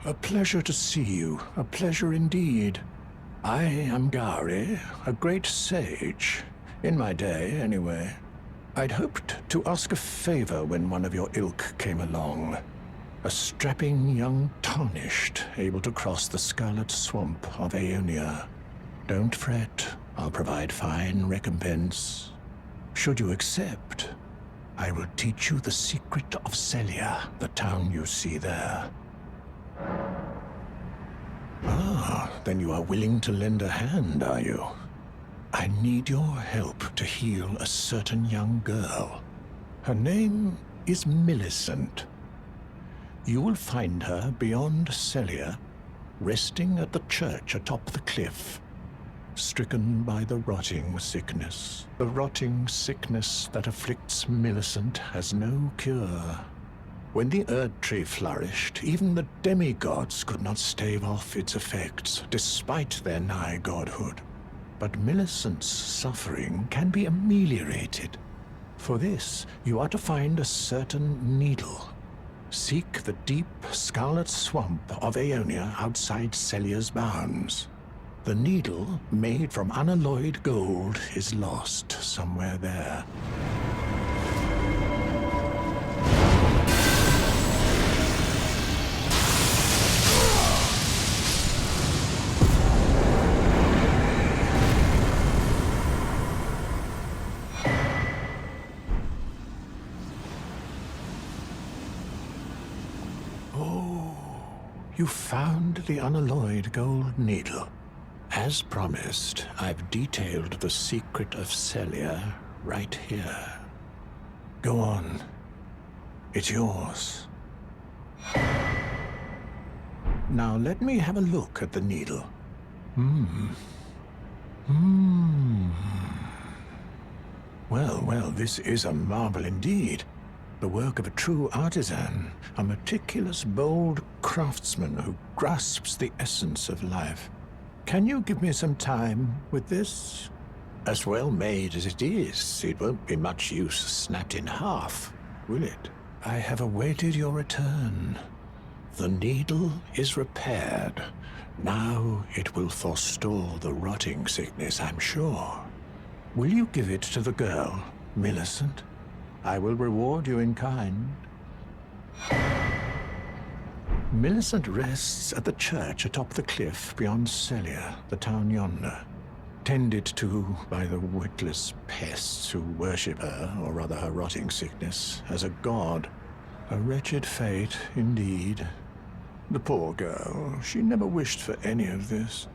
a pleasure to see you. A pleasure indeed. I am Gowry, a great sage. In my day, anyway. I'd hoped to ask a favor when one of your ilk came along. A strapping young tarnished, able to cross the scarlet swamp of Aeonia. Don't fret, I'll provide fine recompense. Should you accept, I will teach you the secret of Celia, the town you see there. Ah, then you are willing to lend a hand, are you? I need your help to heal a certain young girl. Her name is Millicent. You will find her beyond Celia, resting at the church atop the cliff, stricken by the rotting sickness. The rotting sickness that afflicts Millicent has no cure. When the Erd Tree flourished, even the demigods could not stave off its effects, despite their nigh godhood. But Millicent's suffering can be ameliorated. For this, you are to find a certain needle. Seek the deep, scarlet swamp of Aeonia outside Celia's bounds. The needle, made from unalloyed gold, is lost somewhere there. You found the unalloyed gold needle. As promised, I've detailed the secret of Celia right here. Go on. It's yours. Now let me have a look at the needle. Well, this is a marvel indeed. The work of a true artisan, a meticulous, bold craftsman who grasps the essence of life. Can you give me some time with this? As well made as it is, it won't be much use snapped in half, will it? I have awaited your return. The needle is repaired. Now it will forestall the rotting sickness, I'm sure. Will you give it to the girl, Millicent? I will reward you in kind. Millicent rests at the church atop the cliff beyond Celia, the town yonder, tended to by the witless pests who worship her, or rather her rotting sickness, as a god. A wretched fate, indeed. The poor girl, she never wished for any of this.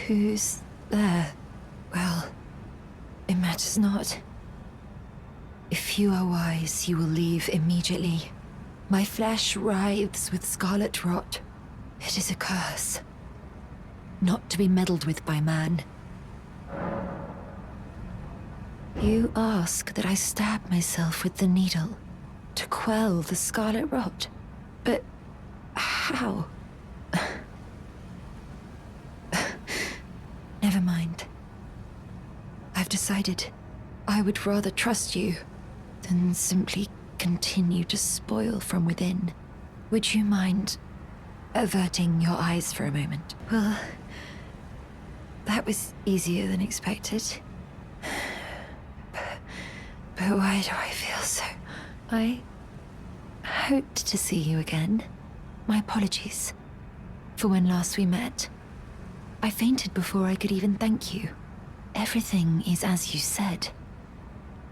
Who's there? Well, it matters not. If you are wise, you will leave immediately. My flesh writhes with Scarlet Rot. It is a curse, not to be meddled with by man. You ask that I stab myself with the needle to quell the Scarlet Rot, but how? Never mind. I've decided I would rather trust you than simply continue to spoil from within. Would you mind averting your eyes for a moment? Well, that was easier than expected. But why do I feel so? I hoped to see you again. My apologies for when last we met. I fainted before I could even thank you. Everything is as you said.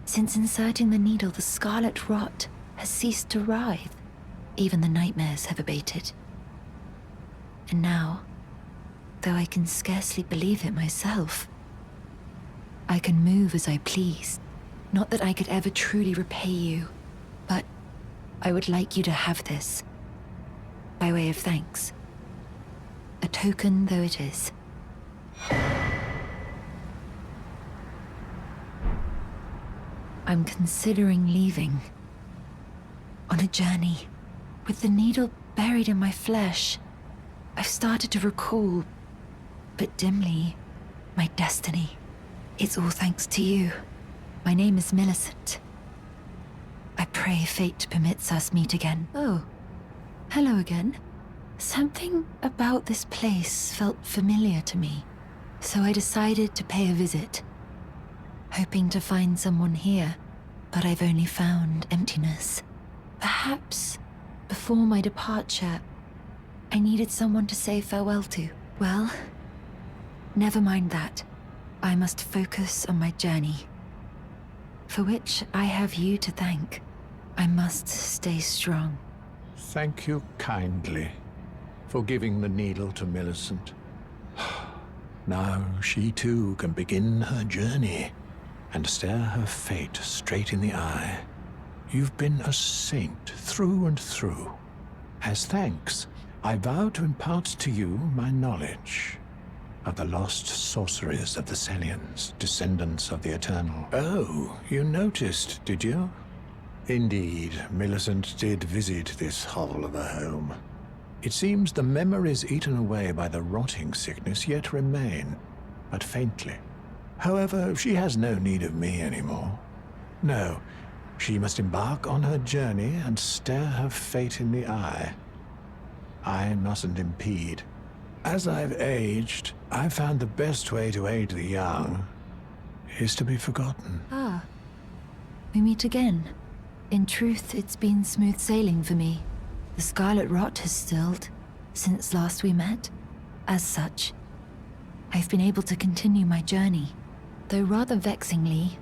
Since inserting the needle, the Scarlet Rot has ceased to writhe. Even the nightmares have abated. And now, though I can scarcely believe it myself, I can move as I please. Not that I could ever truly repay you, but I would like you to have this, by way of thanks. A token though it is. I'm considering leaving. On a journey. With the needle buried in my flesh, I've started to recall, but dimly, my destiny. It's all thanks to you. My name is Millicent. I pray fate permits us meet again. Oh, Hello again. Something about this place felt familiar to me, so I decided to pay a visit. Hoping to find someone here, but I've only found emptiness. Perhaps, before my departure, I needed someone to say farewell to. Well, never mind that. I must focus on my journey, for which I have you to thank. I must stay strong. Thank you kindly for giving the needle to Millicent. Now she too can begin her journey and stare her fate straight in the eye. You've been a saint through and through. As thanks, I vow to impart to you my knowledge of the lost sorceries of the Celians, descendants of the Eternal. Oh, you noticed, did you? Indeed, Millicent did visit this hovel of a home. It seems the memories eaten away by the rotting sickness yet remain, but faintly. However, she has no need of me anymore. No, she must embark on her journey and stare her fate in the eye. I mustn't impede. As I've aged, I've found the best way to aid the young is to be forgotten. Ah, we meet again. In truth, it's been smooth sailing for me. The Scarlet Rot has stilled since last we met. As such, I've been able to continue my journey. Though rather vexingly,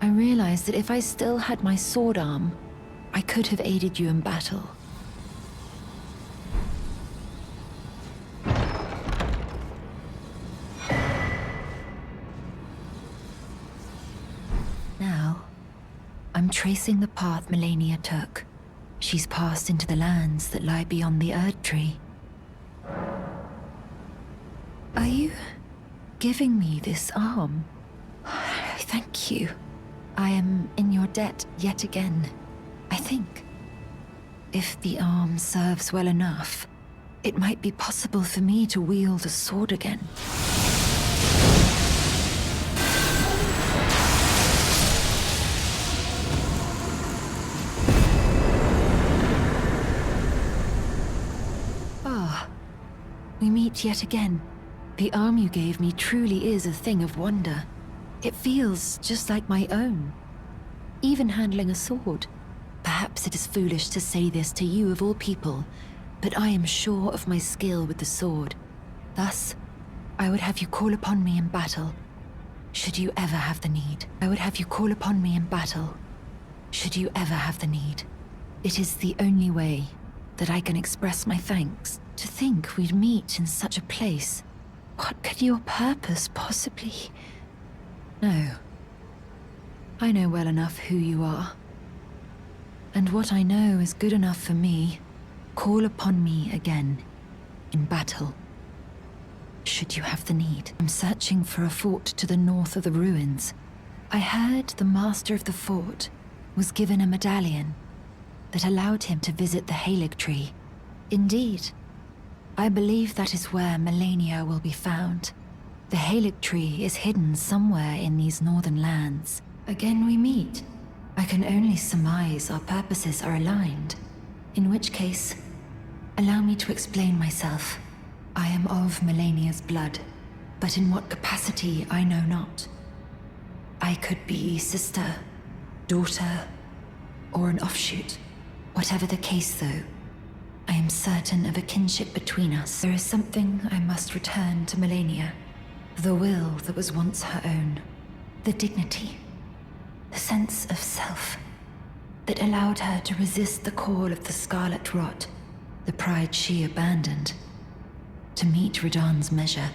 I realized that if I still had my sword arm, I could have aided you in battle. Now, I'm tracing the path Malenia took. She's passed into the lands that lie beyond the Erd Tree. Are you giving me this arm? Thank you. I am in your debt yet again, I think. If the arm serves well enough, it might be possible for me to wield a sword again. We meet yet again. The arm you gave me truly is a thing of wonder. It feels just like my own. Even handling a sword. Perhaps it is foolish to say this to you of all people, but I am sure of my skill with the sword. Thus, I would have you call upon me in battle, should you ever have the need. I would have you call upon me in battle, should you ever have the need. It is the only way that I can express my thanks. To think we'd meet in such a place. What could your purpose possibly... No. I know well enough who you are. And what I know is good enough for me. Call upon me again, in battle, should you have the need. I'm searching for a fort to the north of the ruins. I heard the master of the fort was given a medallion that allowed him to visit the Halig Tree. Indeed, I believe that is where Malenia will be found. The Halig Tree is hidden somewhere in these northern lands. Again we meet. I can only surmise our purposes are aligned. In which case, allow me to explain myself. I am of Malenia's blood, but in what capacity I know not. I could be sister, daughter, or an offshoot. Whatever the case though, I am certain of a kinship between us. There is something I must return to Malenia. The will that was once her own. The dignity. The sense of self that allowed her to resist the call of the Scarlet Rot. The pride she abandoned to meet Radahn's measure.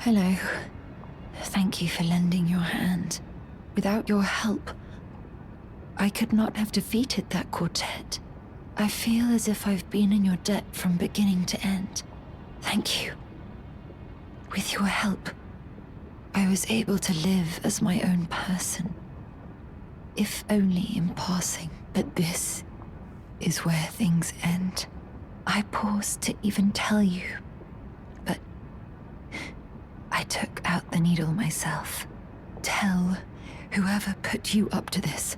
Hello. Thank you for lending your hand. Without your help, I could not have defeated that quartet. I feel as if I've been in your debt from beginning to end. Thank you. With your help, I was able to live as my own person. If only in passing, but this is where things end. I paused to even tell you, but I took out the needle myself. Tell whoever put you up to this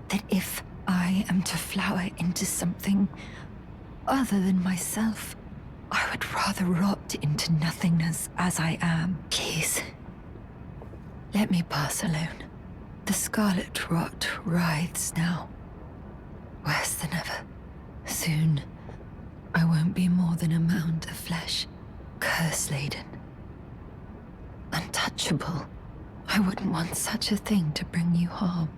that if I am to flower into something other than myself, I would rather rot into nothingness as I am. Please, let me pass alone. The Scarlet Rot writhes now, worse than ever. Soon, I won't be more than a mound of flesh, curse-laden. Untouchable. I wouldn't want such a thing to bring you harm.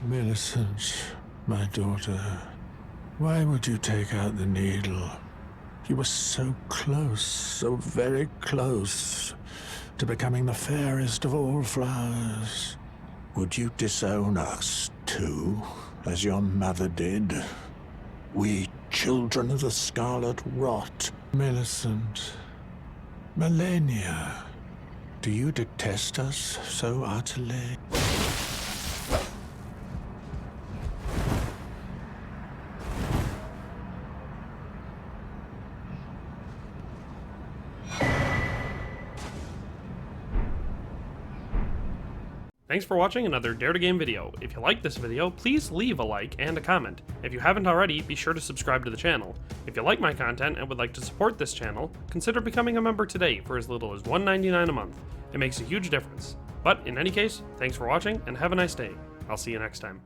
Millicent, my daughter, why would you take out the needle? You were so close, so very close, to becoming the fairest of all flowers. Would you disown us, too, as your mother did? We, children of the Scarlet Rot. Millicent, Malenia, do you detest us so utterly? Thanks for watching another Dare to Game video. If you liked this video, please leave a like and a comment. If you haven't already, be sure to subscribe to the channel. If you like my content and would like to support this channel, consider becoming a member today for as little as $1.99 a month. It makes a huge difference. But in any case, thanks for watching and have a nice day. I'll see you next time.